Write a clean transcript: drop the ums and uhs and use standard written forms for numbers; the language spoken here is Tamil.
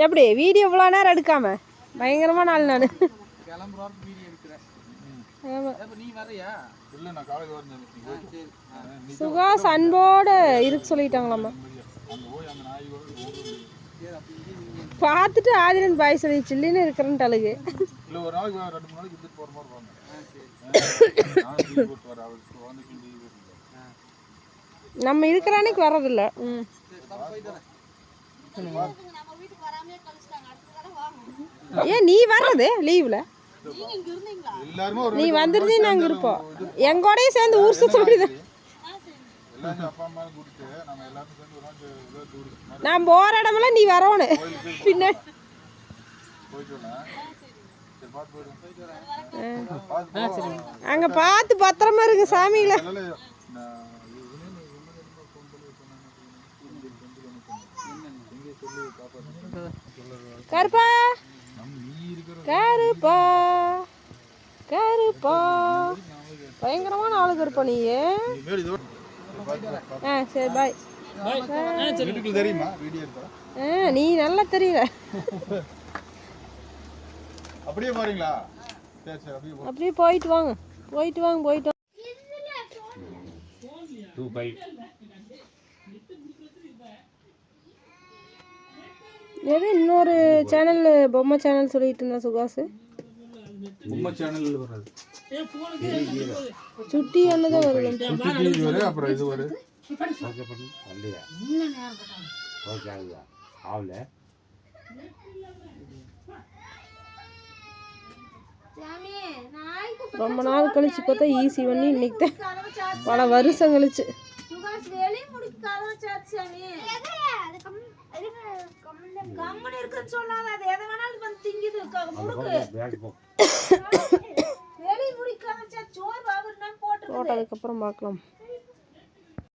எப்படி வீடியோ இவ்வளோ நேரம் எடுக்காம பயங்கரமா நாள் நான் சுகாஸ் அன்போட இருக்கு சொல்லிட்டாங்களாம்மா. பார்த்துட்டு ஆதிரன் பாய் சொல்லி சில்லின்னு இருக்கிறேன்ட்டு அழுகு. நம்ம இருக்கிற அன்னைக்கு வர்றதில்ல. ஏன் நீ வர்றது லீவ்ல? நீ வந்துருந்தீ நாங்க இருப்போம். எங்கூடயும் சேர்ந்து ஊர் சுத்த முடியுது. நான் போற இடமெல்லாம் நீ வரணும் பின்னாடி. அங்க பார்த்து பத்திரமா இருக்கு சாமிங்கள. கருப்பா கருப்பா கருப்பா பயங்கரமான ஆளு கருப்பா நீ. சரி பாய். நீ நல்லா தெரியல. அப்படியே பாருங்களா? அப்படியே போயிட்டு வாங்க போயிட்டு வாங்க போயிட்டு வாங்க. எது இன்னொரு சேனல் பொம்மை சேனல் சொல்லிட்டு இருந்தா சுகாசு. பொம்மை சேனல் வராது, சுட்டி ஒண்ணுதான் வருது. அப்புறம் இது வருது. ரொம்ப நாள் கழிச்சு பார்த்தா ஈஸி பண்ணி இன்னைக்கு பல வருஷம் கழிச்சு. போட்டதுக்கு அப்புறம் பார்க்கலாம்.